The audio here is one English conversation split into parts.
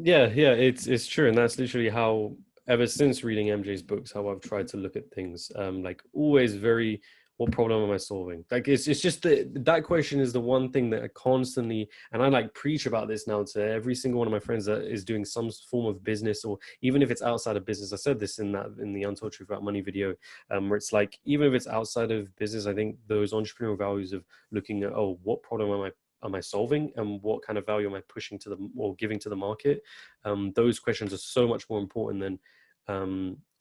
Yeah, it's true, and that's literally how ever since reading MJ's books, how I've tried to look at things. Like always very, what problem am I solving? Like it's just that question is the one thing that I constantly, and I like preach about this now to every single one of my friends that is doing some form of business, or even if it's outside of business. I said this in the Untold Truth About Money video, where it's like even if it's outside of business, I think those entrepreneurial values of looking at, oh, what problem am I solving, and what kind of value am I pushing to the or giving to the market? Those questions are so much more important than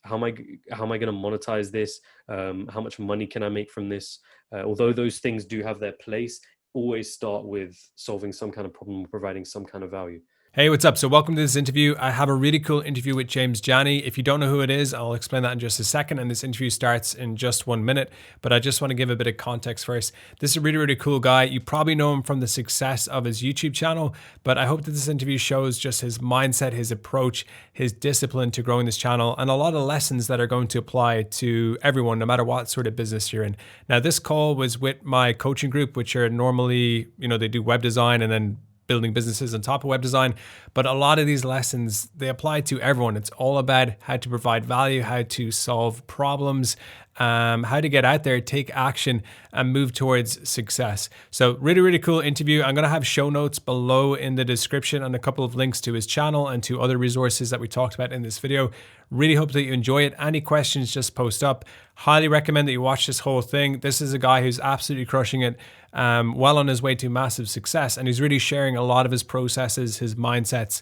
how am I going to monetize this? How much money can I make from this? Although those things do have their place, always start with solving some kind of problem or providing some kind of value. Hey, what's up? So, welcome to this interview. I have a really cool interview with James Jani. If you don't know who it is, I'll explain that in just a second. And this interview starts in just 1 minute. But I just want to give a bit of context first. This is a really, really cool guy. You probably know him from the success of his YouTube channel. But I hope that this interview shows just his mindset, his approach, his discipline to growing this channel, and a lot of lessons that are going to apply to everyone, no matter what sort of business you're in. Now, this call was with my coaching group, which are normally, they do web design and then building businesses on top of web design. But a lot of these lessons, they apply to everyone. It's all about how to provide value, how to solve problems, how to get out there, take action, and move towards success. So really, really cool interview. I'm going to have show notes below in the description and a couple of links to his channel and to other resources that we talked about in this video. Really hope that you enjoy it. Any questions, just post up. Highly recommend that you watch this whole thing. This is a guy who's absolutely crushing it, well on his way to massive success. And he's really sharing a lot of his processes, his mindsets,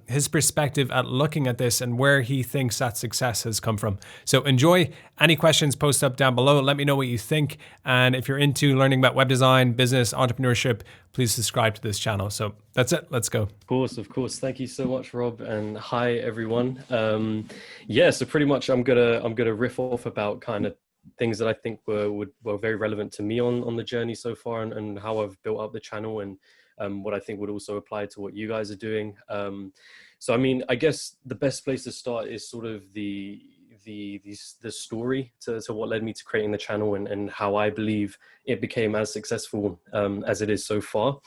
his perspective at looking at this and where he thinks that success has come from. So enjoy. Any questions, post up down below. Let me know what you think. And if you're into learning about web design, business, entrepreneurship, please subscribe to this channel. So that's it. Let's go. Of course. Thank you so much, Rob, and hi everyone. Yeah, so pretty much I'm gonna riff off about kind of things that I think were very relevant to me on the journey so far, and how I've built up the channel, and what I think would also apply to what you guys are doing. So I mean, I guess the best place to start is sort of the story to what led me to creating the channel, and how I believe it became as successful as it is so far.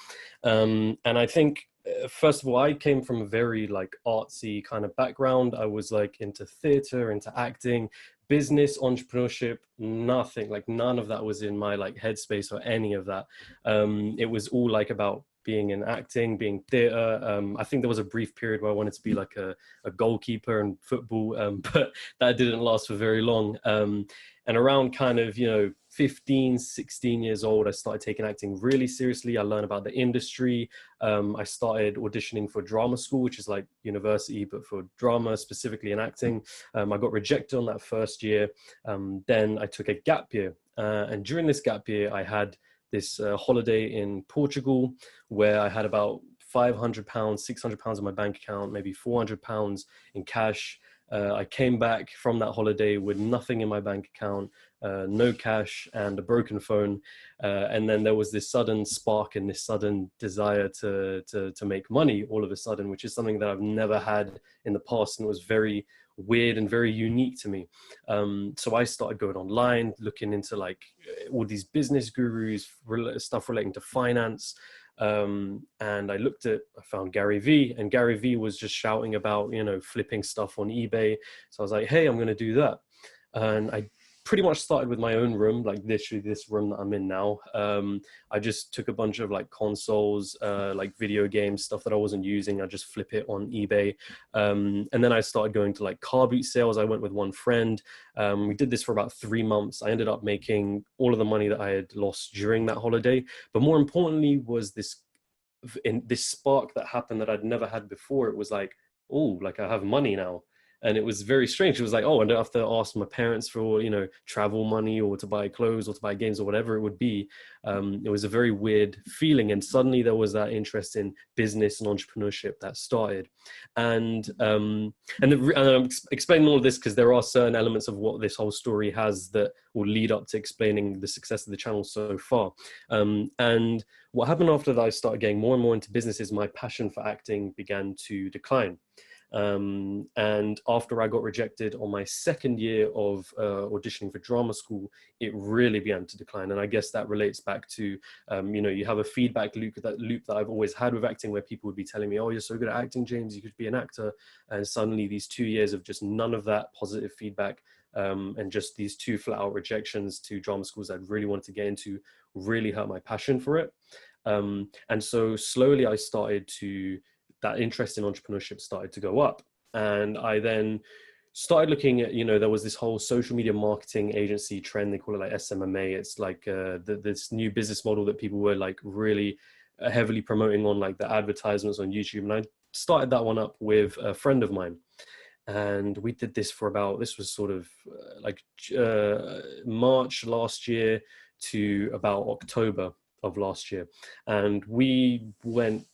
And I think first of all, I came from a very like artsy kind of background. I was like into theater, into acting, business, entrepreneurship, nothing, like none of that was in my like headspace or any of that. It was all like about being in acting, being theater. I think there was a brief period where I wanted to be like a goalkeeper in football, but that didn't last for very long. And around kind of, 15, 16 years old, I started taking acting really seriously. I learned about the industry. I started auditioning for drama school, which is like university, but for drama, specifically in acting. I got rejected on that first year. Then I took a gap year. And during this gap year, I had this holiday in Portugal where I had about £500, £600 in my bank account, maybe £400 in cash. I came back from that holiday with nothing in my bank account, no cash, and a broken phone. And then there was this sudden spark and this sudden desire to make money all of a sudden, which is something that I've never had in the past, and it was very weird and very unique to me. So I started going online, looking into like all these business gurus, stuff relating to finance. And I found Gary Vee, and Gary Vee was just shouting about, flipping stuff on eBay. So I was like, hey, I'm going to do that. And I pretty much started with my own room, like literally this room that I'm in now. I just took a bunch of like consoles, like video games, stuff that I wasn't using. I just flip it on eBay. And then I started going to like car boot sales. I went with one friend. We did this for about 3 months. I ended up making all of the money that I had lost during that holiday. But more importantly was this spark that happened that I'd never had before. It was like, oh, like I have money now. And it was very strange. It was like, oh, I don't have to ask my parents for, travel money or to buy clothes or to buy games or whatever it would be. It was a very weird feeling. And suddenly there was that interest in business and entrepreneurship that started. And I'm explaining all of this because there are certain elements of what this whole story has that will lead up to explaining the success of the channel so far. And what happened after that, I started getting more and more into business, is my passion for acting began to decline. And after I got rejected on my second year of auditioning for drama school, it really began to decline. And I guess that relates back to, you have a feedback loop, that I've always had with acting, where people would be telling me, oh, you're so good at acting, James, you could be an actor. And suddenly these 2 years of just none of that positive feedback, and just these two flat out rejections to drama schools I'd really wanted to get into really hurt my passion for it. And so slowly that interest in entrepreneurship started to go up. And I then started looking at, there was this whole social media marketing agency trend. They call it like SMMA. It's like this new business model that people were like really heavily promoting on like the advertisements on YouTube. And I started that one up with a friend of mine. And we did this this was sort of March last year to about October of last year. And we went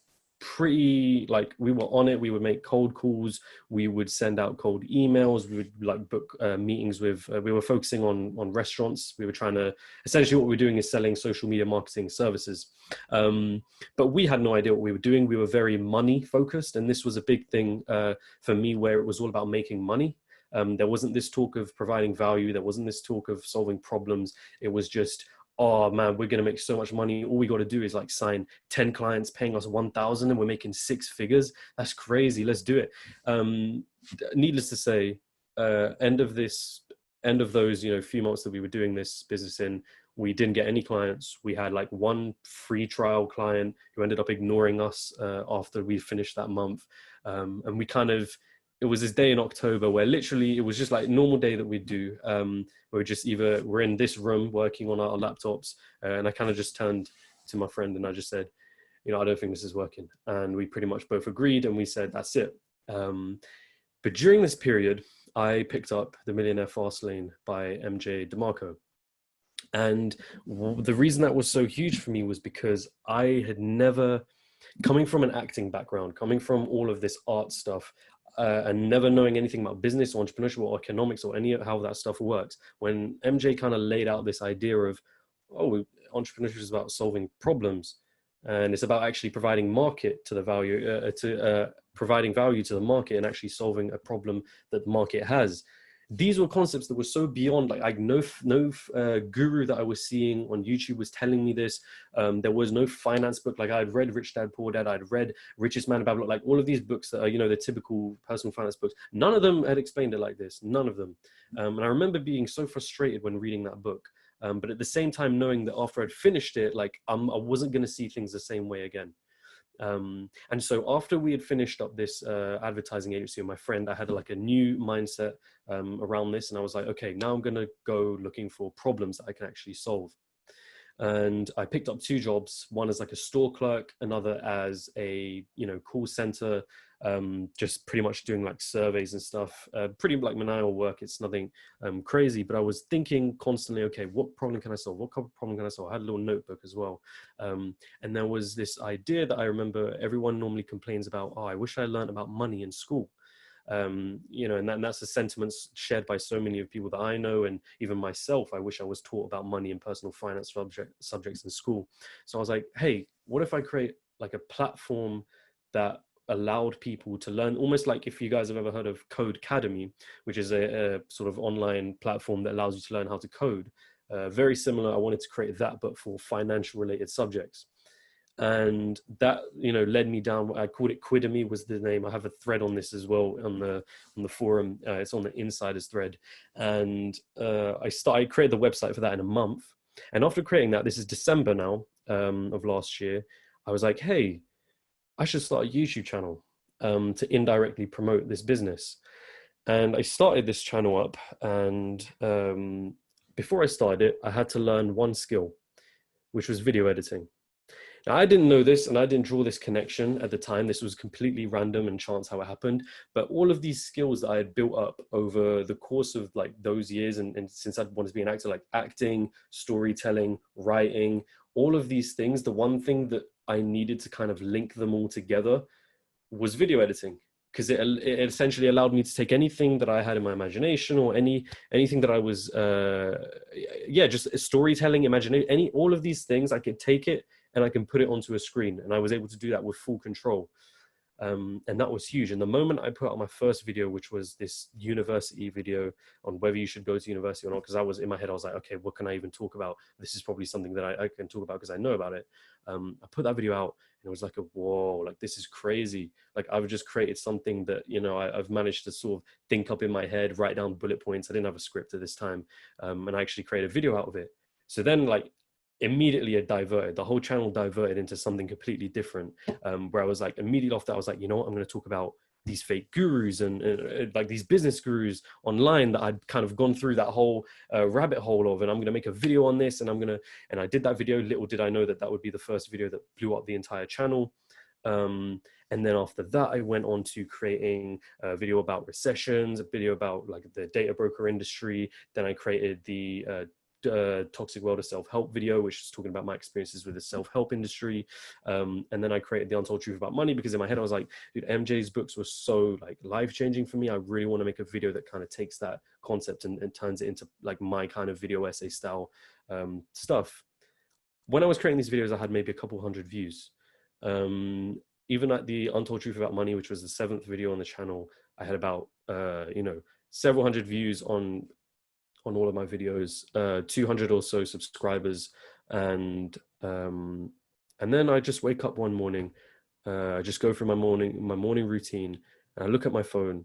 we were on it. We would make cold calls. We would send out cold emails. We would like book meetings with, we were focusing on restaurants. We were trying to, essentially what we were doing is selling social media marketing services. But we had no idea what we were doing. We were very money focused. And this was a big thing for me, where it was all about making money. There wasn't this talk of providing value. There wasn't this talk of solving problems. It was just, oh man, we're going to make so much money. All we got to do is like sign 10 clients paying us 1,000 and we're making 6 figures. That's crazy. Let's do it. Needless to say, end of those, few months that we were doing this business in, we didn't get any clients. We had like one free trial client who ended up ignoring us after we finished that month. And it was this day in October where literally it was just like a normal day that we'd do. We're in this room working on our laptops, and I kind of just turned to my friend and I just said, I don't think this is working. And we pretty much both agreed and we said, that's it. But during this period, I picked up The Millionaire Fastlane by MJ DeMarco. And the reason that was so huge for me was because I had never, coming from an acting background, coming from all of this art stuff, and never knowing anything about business or entrepreneurship or economics or any of how that stuff works, when MJ kind of laid out this idea of, entrepreneurship is about solving problems, and it's about actually providing providing value to the market and actually solving a problem that the market has. These were concepts that were so beyond, like no guru that I was seeing on YouTube was telling me this. There was no finance book. Like I'd read Rich Dad Poor Dad. I'd read Richest Man in Babylon. Like all of these books that are, the typical personal finance books. None of them had explained it like this. None of them. And I remember being so frustrated when reading that book. But at the same time, knowing that after I'd finished it, like I wasn't going to see things the same way again. And so after we had finished up this advertising agency with my friend, I had like a new mindset around this, and I was like, okay, now I'm going to go looking for problems that I can actually solve. And I picked up 2 jobs, one as like a store clerk, another as a call center, just pretty much doing like surveys and stuff, pretty like menial work. It's nothing crazy, but I was thinking constantly, okay, what problem can I solve? What problem can I solve? I had a little notebook as well. And there was this idea that I remember everyone normally complains about, I wish I learned about money in school. And that's a sentiment shared by so many of people that I know, and even myself. I wish I was taught about money and personal finance subjects in school. So I was like, hey, what if I create like a platform that allowed people to learn, almost like, if you guys have ever heard of Code Academy, which is a sort of online platform that allows you to learn how to code. Very similar. I wanted to create that, but for financial related subjects. And that led me down, I called it Quidemy was the name. I have a thread on this as well on the forum. It's on the insiders thread. And I created the website for that in a month. And after creating that, this is December now of last year, I was like, hey, I should start a YouTube channel to indirectly promote this business. And I started this channel up, and before I started it, I had to learn one skill, which was video editing. Now, I didn't know this, and I didn't draw this connection at the time. This was completely random and chance how it happened. But all of these skills that I had built up over the course of like those years, and since I'd wanted to be an actor, like acting, storytelling, writing, all of these things, the one thing that I needed to kind of link them all together was video editing, because it essentially allowed me to take anything that I had in my imagination, or anything that I was, just storytelling, imagination, all of these things, I could take it and I can put it onto a screen. And I was able to do that with full control. And that was huge. And the moment I put out my first video, which was this university video on whether you should go to university or not, because I was in my head, I was like, okay, what can I even talk about? This is probably something that I can talk about because I know about it. I put that video out and it was like, whoa, like this is crazy. Like I've just created something that, you know, I've managed to sort of think up in my head, write down bullet points. I didn't have a script at this time. And I actually created a video out of it. So then like immediately it diverted, the whole channel diverted into something completely different, where I was like, immediately after I was like, you know what, I'm going to talk about these fake gurus and like these business gurus online that I'd kind of gone through that whole rabbit hole of, and I'm going to make a video on this, and I did that video. Little did I know that that would be the first video that blew up the entire channel. And then after that, I went on to creating a video about recessions, a video about like the data broker industry. Then I created the Toxic World of Self-Help video, which is talking about my experiences with the self-help industry. And then I created The Untold Truth About Money, because in my head I was like, dude, MJ's books were so like life-changing for me. I really want to make a video that kind of takes that concept and turns it into like my kind of video essay style stuff. When I was creating these videos, I had maybe a couple hundred views. Even at The Untold Truth About Money, which was the 7th video on the channel, I had about several hundred views on all of my videos, 200 or so subscribers. And then I just wake up one morning, I just go through my morning routine, and I look at my phone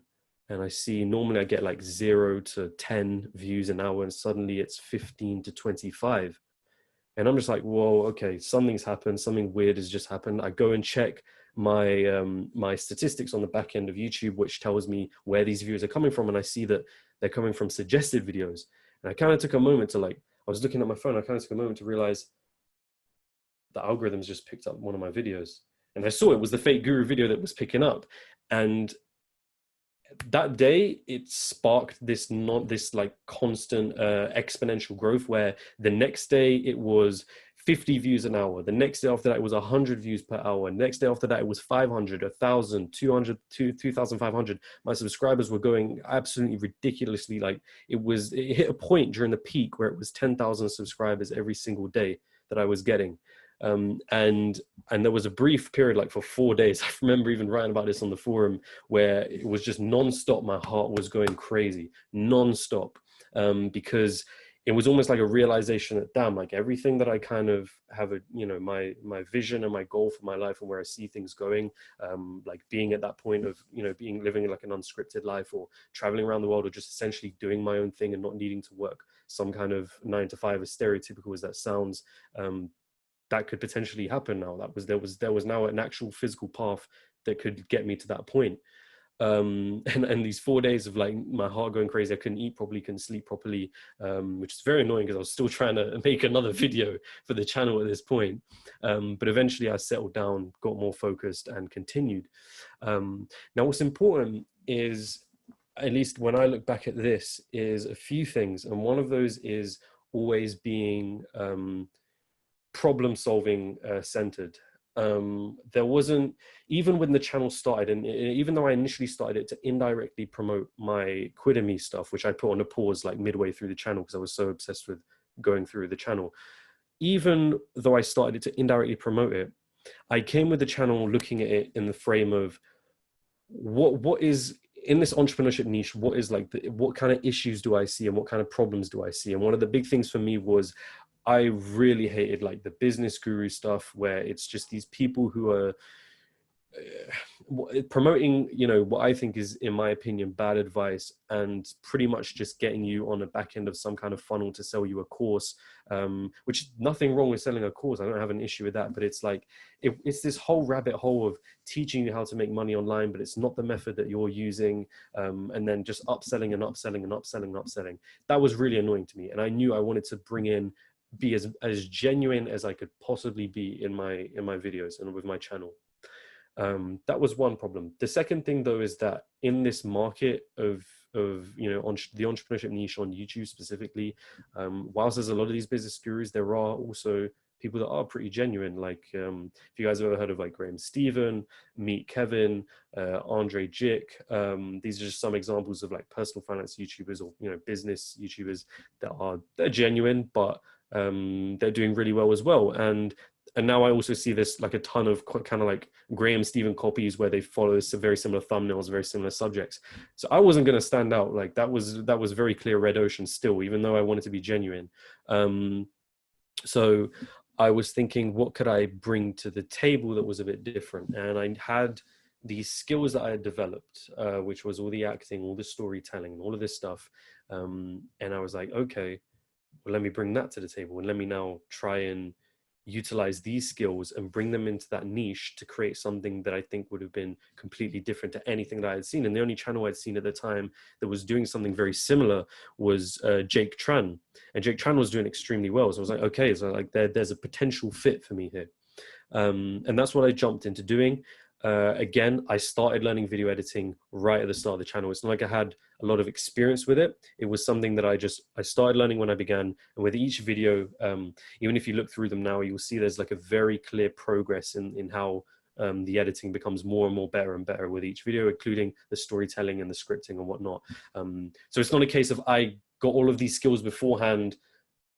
and I see, normally I get like 0 to 10 views an hour, and suddenly it's 15 to 25. And I'm just like, whoa, okay, something's happened. Something weird has just happened. I go and check my my statistics on the back end of YouTube, which tells me where these views are coming from. And I see that they're coming from suggested videos. And I kind of took a moment to like, I was looking at my phone, I kind of took a moment to realize the algorithms just picked up one of my videos. And I saw it was the fake guru video that was picking up. And that day it sparked this like constant exponential growth, where the next day it was 50 views an hour, the next day after that it was 100 views per hour, next day after that it was 500, 1,000, 200, 2,500. My subscribers were going absolutely ridiculously. Like it hit a point during the peak where it was 10,000 subscribers every single day that I was getting. And there was a brief period, like for 4 days, I remember even writing about this on the forum, where it was just non-stop. My heart was going crazy, non-stop, because it was almost like a realization that, damn, like everything that I kind of have my vision and my goal for my life and where I see things going, like being at that point of, living like an unscripted life, or traveling around the world, or just essentially doing my own thing and not needing to work some kind of 9 to 5, as stereotypical as that sounds. That could potentially happen now. There was now an actual physical path that could get me to that point. And these 4 days of like my heart going crazy, I couldn't eat properly, couldn't sleep properly, which is very annoying because I was still trying to make another video for the channel at this point. But eventually I settled down, got more focused, and continued. Now what's important is, at least when I look back at this, is a few things. And one of those is always being problem solving centered. There wasn't, even when the channel started, and even though I initially started it to indirectly promote my Quid Me stuff, which I put on a pause like midway through the channel because I was so obsessed with going through the channel, even though I started it to indirectly promote it, I came with the channel looking at it in the frame of what is in this entrepreneurship niche, what is like what kind of issues do I see and what kind of problems do I see? And one of the big things for me was, I really hated like the business guru stuff, where it's just these people who are promoting, what I think is, in my opinion, bad advice, and pretty much just getting you on the back end of some kind of funnel to sell you a course, which nothing wrong with selling a course. I don't have an issue with that, but it's like, it's this whole rabbit hole of teaching you how to make money online, but it's not the method that you're using. And then just upselling and upselling and upselling and upselling. That was really annoying to me. And I knew I wanted to be as genuine as I could possibly be in my videos and with my channel. That was one problem. The second thing though is that in this market of the entrepreneurship niche on YouTube specifically, whilst there's a lot of these business gurus, there are also people that are pretty genuine. Like if you guys have ever heard of like Graham Stephan, Meet Kevin, Andre Jick, these are just some examples of like personal finance YouTubers, or business YouTubers that they're genuine, but they're doing really well as well. And and now I also see this like a ton of kind of like Graham Stephen copies where they follow some very similar thumbnails, very similar subjects. So I wasn't going to stand out. Like that was very clear red ocean still, even though I wanted to be genuine. So I was thinking, what could I bring to the table that was a bit different? And I had these skills that I had developed, which was all the acting, all the storytelling, all of this stuff. And I was like, okay, well, let me bring that to the table and let me now try and utilize these skills and bring them into that niche to create something that I think would have been completely different to anything that I had seen. And the only channel I'd seen at the time that was doing something very similar was Jake Tran, and Jake Tran was doing extremely well. So I was like, okay, so like there's a potential fit for me here. And that's what I jumped into doing. Again, I started learning video editing right at the start of the channel. It's not like I had a lot of experience with it. It was something that I started learning when I began. And with each video, even if you look through them now, you'll see there's like a very clear progress in how the editing becomes more and more better and better with each video, including the storytelling and the scripting and whatnot. So it's not a case of I got all of these skills beforehand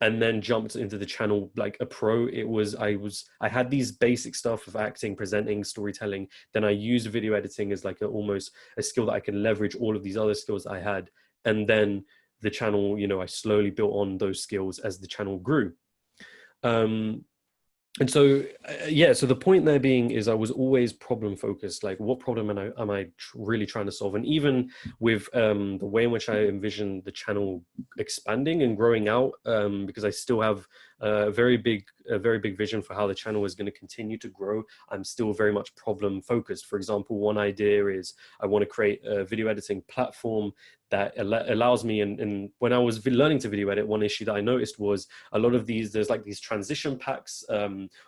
and then jumped into the channel like a pro. I had these basic stuff of acting, presenting, storytelling. Then I used video editing as like almost a skill that I can leverage all of these other skills that I had. And then the channel, I slowly built on those skills as the channel grew. And so, so the point there being is I was always problem focused. Like, what problem am I really trying to solve? And even with the way in which I envision the channel expanding and growing out, because I still have a very big vision for how the channel is going to continue to grow, I'm still very much problem focused. For example, one idea is I want to create a video editing platform that allows me, and when I was learning to video edit, one issue that I noticed was a lot of there's like these transition packs,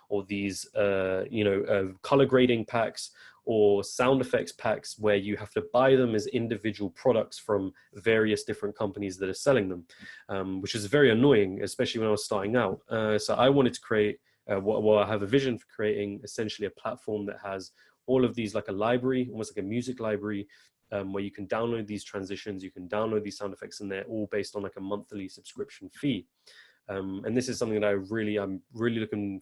or these color grading packs or sound effects packs where you have to buy them as individual products from various different companies that are selling them, which is very annoying, especially when I was starting out. So I wanted to create, I have a vision for creating essentially a platform that has all of these, like a library, almost like a music library, where you can download these transitions, you can download these sound effects, and they're all based on like a monthly subscription fee. And this is something that I'm really looking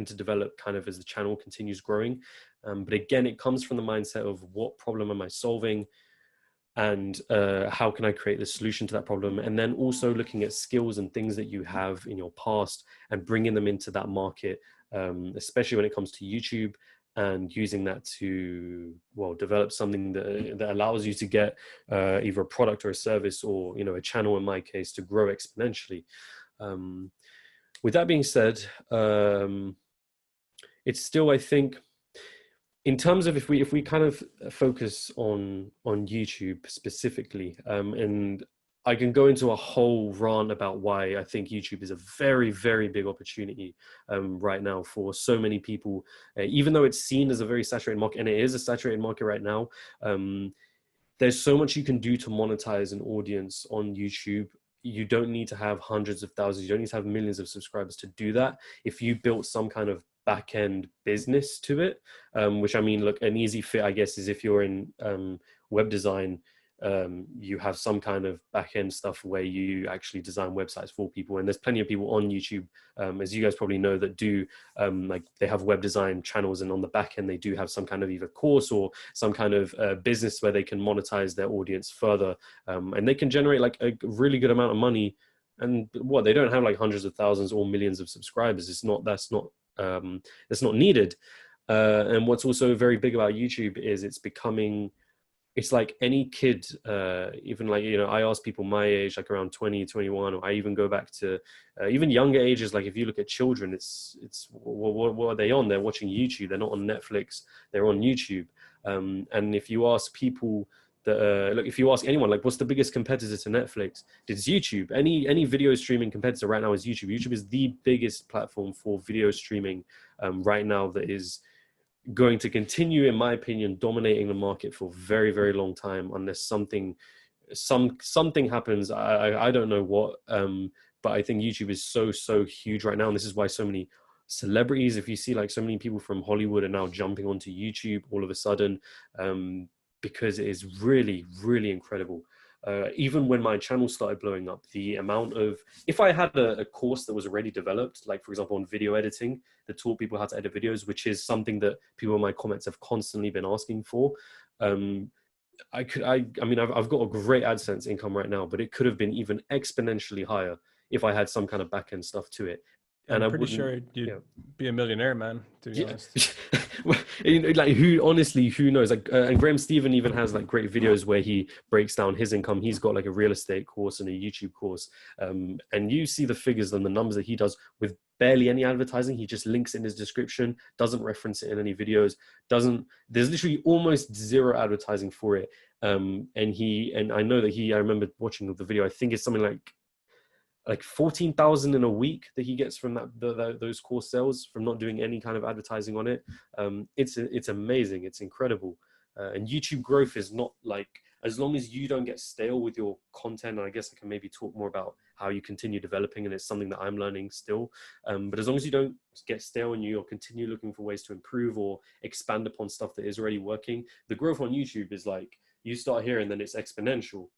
to develop kind of as the channel continues growing. But again, it comes from the mindset of what problem am I solving, and how can I create the solution to that problem? And then also looking at skills and things that you have in your past and bringing them into that market, especially when it comes to YouTube, and using that to, develop something that allows you to get either a product or a service, or, a channel in my case, to grow exponentially. With that being said, it's still, I think, in terms of if we kind of focus on YouTube specifically, and I can go into a whole rant about why I think YouTube is a very, very big opportunity right now for so many people, even though it's seen as a very saturated market, and it is a saturated market right now. There's so much you can do to monetize an audience on YouTube. You don't need to have hundreds of thousands. You don't need to have millions of subscribers to do that. If you built some kind of back-end business to it, which, I mean, look, an easy fit, I guess, is if you're in web design, you have some kind of back-end stuff where you actually design websites for people. And there's plenty of people on YouTube, as you guys probably know, that do like they have web design channels, and on the back end they do have some kind of either course or some kind of business where they can monetize their audience further, and they can generate like a really good amount of money. And they don't have like hundreds of thousands or millions of subscribers. That's not needed. And what's also very big about YouTube is it's like any kid, even like, I ask people my age, like around 20, 21, or I even go back to even younger ages. Like if you look at children, it's what are they on? They're watching YouTube. They're not on Netflix. They're on YouTube. And if you ask people that, look, if you ask anyone, like, what's the biggest competitor to Netflix? It's YouTube. Any video streaming competitor right now is YouTube. YouTube is the biggest platform for video streaming right now, that is going to continue, in my opinion, dominating the market for a very, very long time, unless something happens. I don't know what, but I think YouTube is so huge right now. And this is why so many celebrities, if you see like so many people from Hollywood are now jumping onto YouTube all of a sudden, because it is really, really incredible. Even when my channel started blowing up, the amount of, if I had a course that was already developed, like for example on video editing, that taught people how to edit videos, which is something that people in my comments have constantly been asking for. I mean, I've got a great AdSense income right now, but it could have been even exponentially higher if I had some kind of back end stuff to it. And I'm I pretty wouldn't, sure you'd yeah. be a millionaire, man, to be Yeah, honest. like who knows? Like, and Graham Stephen even has like great videos where he breaks down his income. He's got like a real estate course and a YouTube course, and you see the figures and the numbers that he does with barely any advertising. He just links in his description, doesn't reference it in any videos, doesn't. There's literally almost zero advertising for it. And I know that I remember watching the video. I think it's something like 14,000 in a week that he gets from those course sales from not doing any kind of advertising on it. It's amazing. It's incredible. And YouTube growth is not like, as long as you don't get stale with your content, and I guess I can maybe talk more about how you continue developing, and it's something that I'm learning still. But as long as you don't get stale and you'll continue looking for ways to improve or expand upon stuff that is already working, the growth on YouTube is like, you start here and then it's exponential.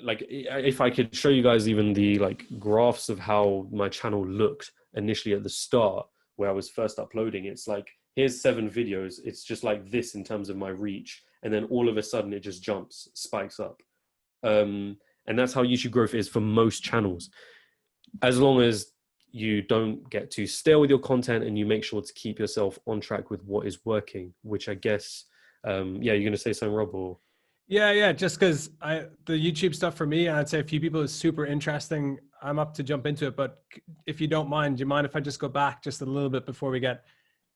Like if I could show you guys even the like graphs of how my channel looked initially at the start where I was first uploading, it's like, here's 7 videos. It's just like this in terms of my reach. And then all of a sudden it just jumps, spikes up. And that's how YouTube growth is for most channels. As long as you don't get too stale with your content and you make sure to keep yourself on track with what is working, which I guess, yeah, you're going to say something, Rob? Or... Yeah. Just because the YouTube stuff for me, I'd say a few people is super interesting. I'm up to jump into it, but if you don't mind, do you mind if I just go back just a little bit before we get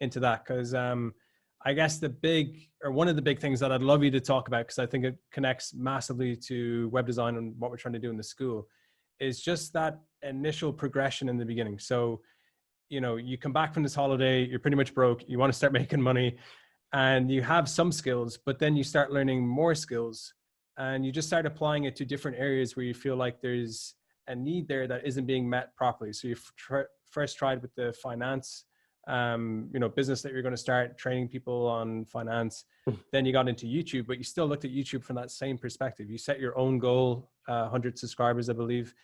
into that? Because I guess one of the big things that I'd love you to talk about, because I think it connects massively to web design and what we're trying to do in the school, is just that initial progression in the beginning. So, you come back from this holiday, you're pretty much broke, you want to start making money, and you have some skills, but then you start learning more skills and you just start applying it to different areas where you feel like there's a need there that isn't being met properly. So you first tried with the finance, business that you're going to start training people on finance. Then you got into YouTube, but you still looked at YouTube from that same perspective. You set your own goal, 100 subscribers, I believe,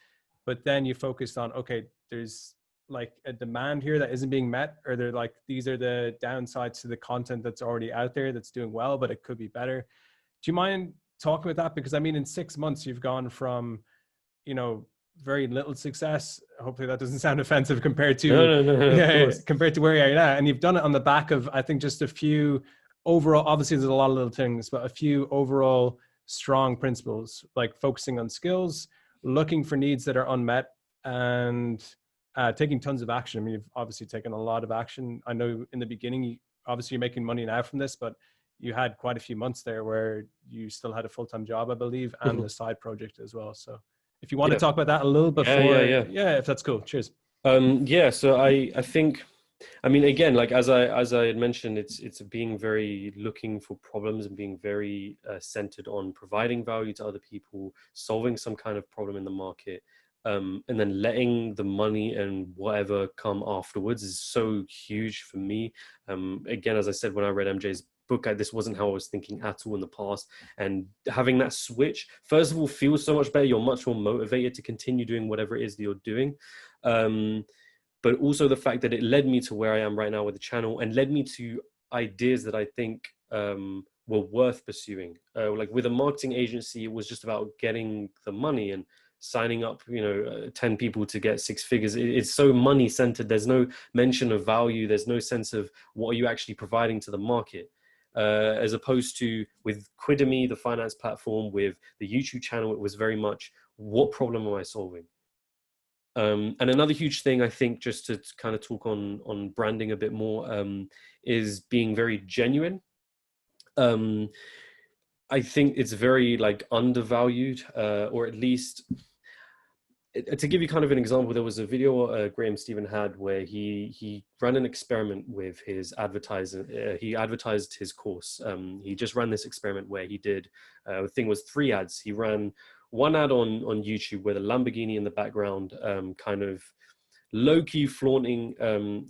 but then you focused on, okay, there's like a demand here that isn't being met, or they're like, these are the downsides to the content that's already out there that's doing well, but it could be better. Do you mind talking about that? Because I mean, in 6 months, you've gone from, very little success. Hopefully that doesn't sound offensive compared to, No, compared to where you are now. And you've done it on the back of, I think, just a few overall, obviously there's a lot of little things, but a few overall strong principles, like focusing on skills, looking for needs that are unmet, and taking tons of action. I mean, you've obviously taken a lot of action. I know in the beginning, obviously you're making money now from this, but you had quite a few months there where you still had a full-time job, I believe, and the side project as well. So if you want to talk about that a little before, yeah, if that's cool. Cheers. So I think, I mean, again, like as I had mentioned, it's being very looking for problems and being very centered on providing value to other people, solving some kind of problem in the market. And then letting the money and whatever come afterwards is so huge for me. Again, as I said, when I read MJ's book, this wasn't how I was thinking at all in the past. And having that switch, first of all, feels so much better. You're much more motivated to continue doing whatever it is that you're doing. But also the fact that it led me to where I am right now with the channel, and led me to ideas that I think were worth pursuing. Like with a marketing agency, it was just about getting the money and signing up 10 people to get 6 figures. It's so money centered. There's no mention of value. There's no sense of what are you actually providing to the market, as opposed to with Quidemy, the finance platform, with the YouTube channel, it was very much, what problem am I solving? And another huge thing, I think, just to kind of talk on branding a bit more, is being very genuine. I think it's very like undervalued, or at least, to give you kind of an example, there was a video Graham Stephen had where he ran an experiment with his advertiser. He advertised his course. He just ran this experiment where he did, the thing was 3 ads. He ran one ad on YouTube with a Lamborghini in the background, kind of low-key flaunting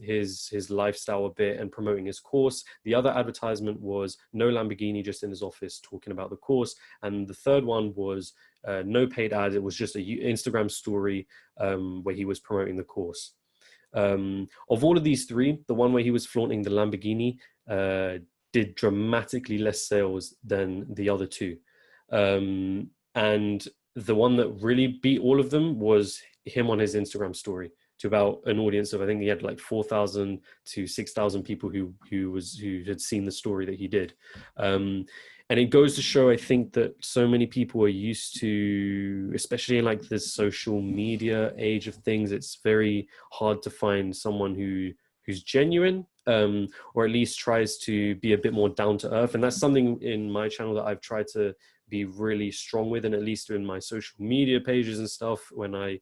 his lifestyle a bit and promoting his course. The other advertisement was no Lamborghini, just in his office talking about the course. And the third one was no paid ads. It was just a Instagram story where he was promoting the course. Of all of these three, the one where he was flaunting the Lamborghini did dramatically less sales than the other two. And the one that really beat all of them was him on his Instagram story, to about an audience of, I think he had like 4,000 to 6,000 people who had seen the story that he did. And it goes to show, I think, that so many people are used to, especially in like this social media age of things, it's very hard to find someone who's genuine, or at least tries to be a bit more down to earth. And that's something in my channel that I've tried to be really strong with, and at least in my social media pages and stuff, when I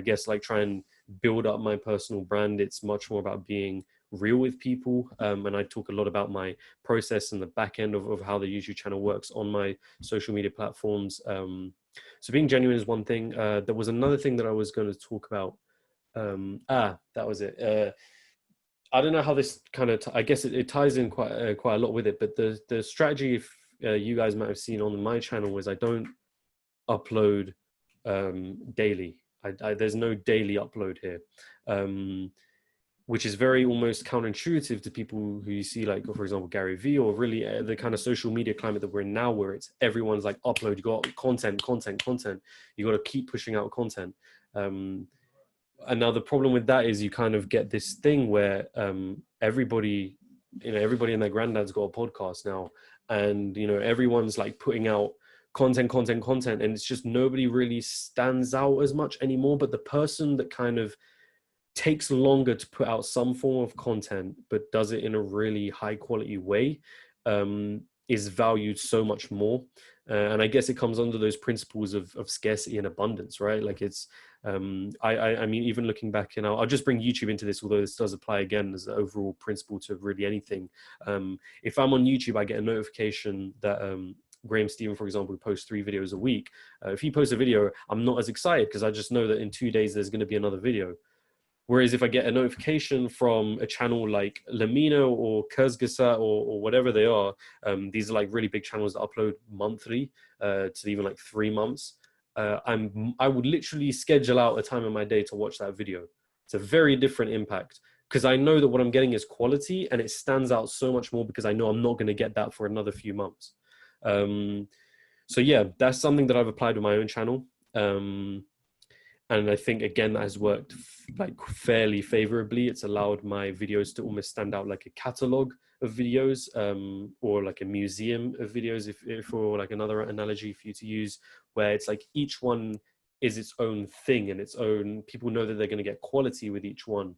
guess like try and build up my personal brand, it's much more about being real with people. And I talk a lot about my process and the back end of how the YouTube channel works on my social media platforms. So being genuine is one thing. There was another thing that I was going to talk about. That was it. I don't know how this kind of, I guess it ties in quite a lot with it, but the strategy, if you guys might have seen on my channel, was I don't upload daily. There's no daily upload here, which is very almost counterintuitive to people who you see, like, for example, Gary Vee, or really the kind of social media climate that we're in now, where it's everyone's like, upload, you got content. You got to keep pushing out content. And now the problem with that is you kind of get this thing where everybody and their granddad's got a podcast now, and everyone's like putting out content, and it's just nobody really stands out as much anymore. But the person that kind of takes longer to put out some form of content but does it in a really high quality way is valued so much more. And I guess it comes under those principles of scarcity and abundance, right? Like it's I mean, even looking back, and I'll just bring YouTube into this, although this does apply again as an overall principle to really anything. If I'm on YouTube, I get a notification that Graham Stephen, for example, who posts 3 videos a week. If he posts a video, I'm not as excited because I just know that in 2 days there's going to be another video. Whereas if I get a notification from a channel like Lamino or Kurzgesagt or whatever they are, these are like really big channels that upload monthly to even like 3 months. I would literally schedule out a time in my day to watch that video. It's a very different impact because I know that what I'm getting is quality, and it stands out so much more because I know I'm not going to get that for another few months. So yeah, that's something that I've applied with my own channel. And I think, again, that has worked like fairly favorably. It's allowed my videos to almost stand out like a catalog of videos, or like a museum of videos, if or like another analogy for you to use, where it's like each one is its own thing and its own, people know that they're going to get quality with each one.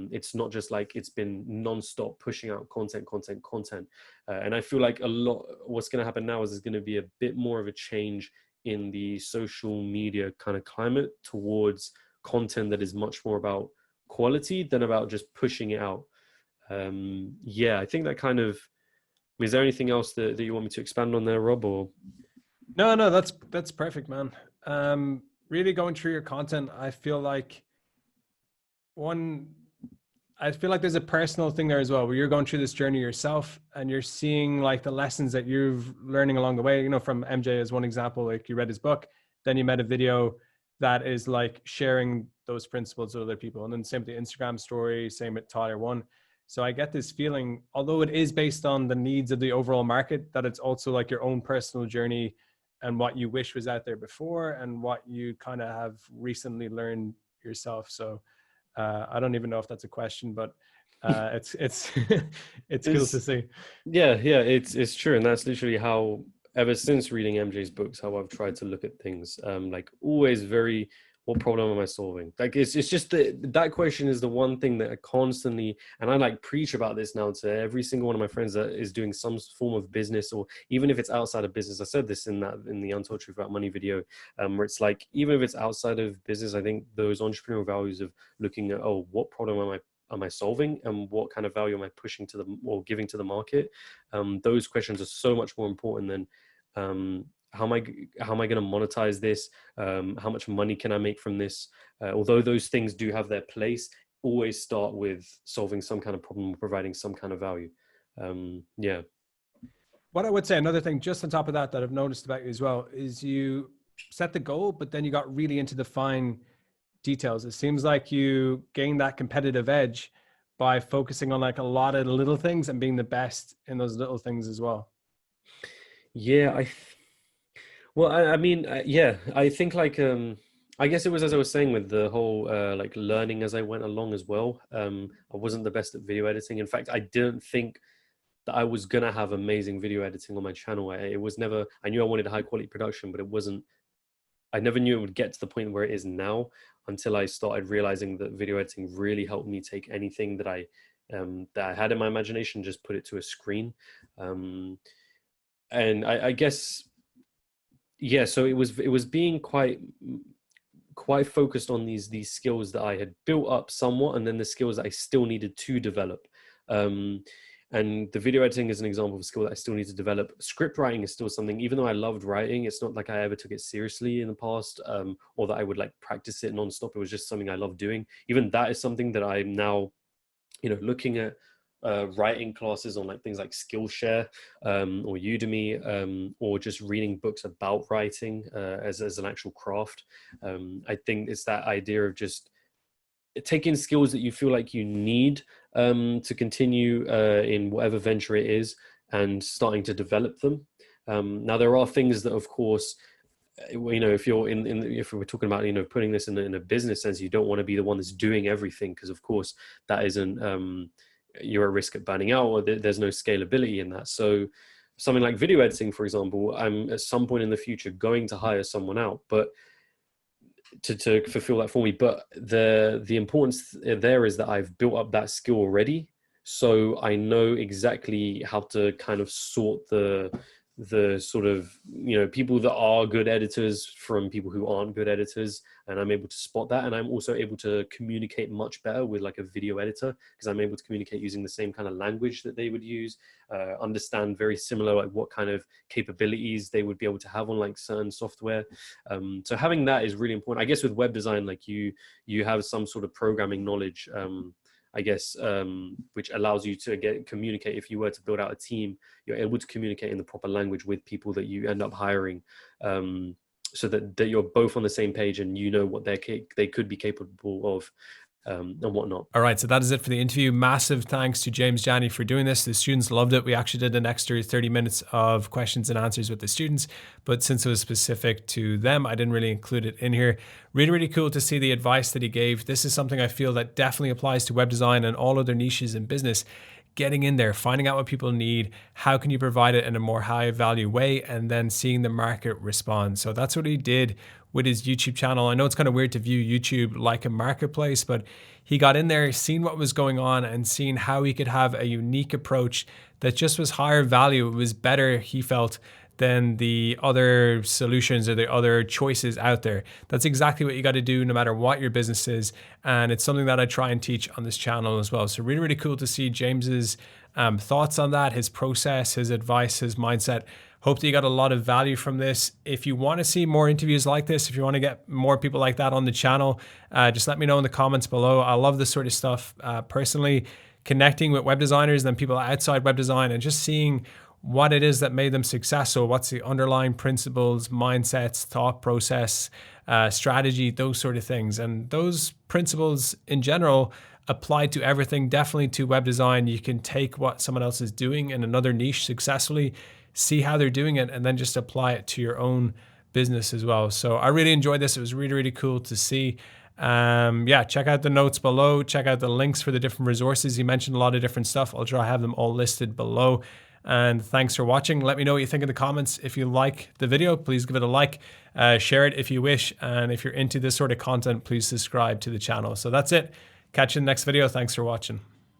It's not just like it's been non-stop pushing out content. And I feel like a lot, what's going to happen now is there's going to be a bit more of a change in the social media kind of climate towards content that is much more about quality than about just pushing it out. Yeah, I think that kind of, is there anything else that you want me to expand on there, Rob? Or No, that's perfect, man. Really going through your content, I feel like there's a personal thing there as well, where you're going through this journey yourself and you're seeing like the lessons that you've learning along the way, from MJ as one example, like you read his book, then you made a video that is like sharing those principles with other people. And then same with the Instagram story, same with Tyler One. So I get this feeling, although it is based on the needs of the overall market, that it's also like your own personal journey and what you wish was out there before and what you kind of have recently learned yourself. So I don't even know if that's a question, but it's it's cool to see. Yeah, it's true, and that's literally how, ever since reading MJ's books, how I've tried to look at things. Like always, very, what problem am I solving? Like it's just that question is the one thing that I constantly, and I like preach about this now to every single one of my friends that is doing some form of business, or even if it's outside of business. I said this in the Untold Truth About Money video, where it's like, even if it's outside of business, I think those entrepreneurial values of looking at, oh, what problem am I solving, and what kind of value am I pushing to or giving to the market? Those questions are so much more important than how am I going to monetize this? How much money can I make from this? Although those things do have their place, always start with solving some kind of problem, providing some kind of value. Yeah. What I would say, another thing just on top of that I've noticed about you as well, is you set the goal, but then you got really into the fine details. It seems like you gained that competitive edge by focusing on like a lot of the little things and being the best in those little things as well. Yeah, well, I mean, yeah, I think like I guess it was as I was saying with the whole like learning as I went along as well. I wasn't the best at video editing. In fact, I didn't think that I was gonna have amazing video editing on my channel. It was never. I knew I wanted a high quality production, but it wasn't. I never knew it would get to the point where it is now until I started realizing that video editing really helped me take anything that I had in my imagination, just put it to a screen. And I guess, yeah, so it was being quite focused on these skills that I had built up somewhat, and then the skills that I still needed to develop. And the video editing is an example of a skill that I still need to develop. Script writing is still something, even though I loved writing, it's not like I ever took it seriously in the past, or that I would like practice it nonstop. It was just something I loved doing. Even that is something that I'm now, looking at writing classes on like things like Skillshare or Udemy, or just reading books about writing as an actual craft. I think it's that idea of just taking skills that you feel like you need to continue in whatever venture it is, and starting to develop them. Now there are things that, of course, if you're if we're talking about putting this in a business sense, you don't want to be the one that's doing everything, because of course that isn't you're at risk of burning out, or there's no scalability in that. So something like video editing, for example, I'm at some point in the future going to hire someone out, but to fulfill that for me. But the importance there is that I've built up that skill already, so I know exactly how to kind of sort the sort of people that are good editors from people who aren't good editors, and I'm able to spot that. And I'm also able to communicate much better with like a video editor, because I'm able to communicate using the same kind of language that they would use, understand very similar like what kind of capabilities they would be able to have on like certain software. So having that is really important. I guess with web design, like you have some sort of programming knowledge, I guess, which allows you to communicate. If you were to build out a team, you're able to communicate in the proper language with people that you end up hiring, so that you're both on the same page and what they could be capable of, and whatnot. All right, so that is it for the interview. Massive thanks to James Jani for doing this. The students loved it. We actually did an extra 30 minutes of questions and answers with the students, but since it was specific to them, I didn't really include it in here. Really, really cool to see the advice that he gave. This is something I feel that definitely applies to web design and all other niches in business. Getting in there, finding out what people need, how can you provide it in a more high value way, and then seeing the market respond. So that's what he did with his YouTube channel. I know it's kind of weird to view YouTube like a marketplace, but he got in there, seen what was going on, and seen how he could have a unique approach that just was higher value. It was better, he felt, than the other solutions or the other choices out there. That's exactly what you got to do no matter what your business is. And it's something that I try and teach on this channel as well. So really, really cool to see James's thoughts on that, his process, his advice, his mindset. Hope that you got a lot of value from this. If you want to see more interviews like this, if you want to get more people like that on the channel, just let me know in the comments below. I love this sort of stuff personally, connecting with web designers and people outside web design and just seeing what it is that made them successful, what's the underlying principles, mindsets, thought process, strategy, those sort of things. And those principles in general apply to everything, definitely to web design. You can take what someone else is doing in another niche successfully, see how they're doing it, and then just apply it to your own business as well. So I really enjoyed this. It was really, really cool to see. Check out the notes below. Check out the links for the different resources. He mentioned a lot of different stuff. I'll try to have them all listed below. And thanks for watching. Let me know what you think in the comments. If you like the video, please give it a like, share it if you wish. And if you're into this sort of content, please subscribe to the channel. So that's it. Catch you in the next video. Thanks for watching.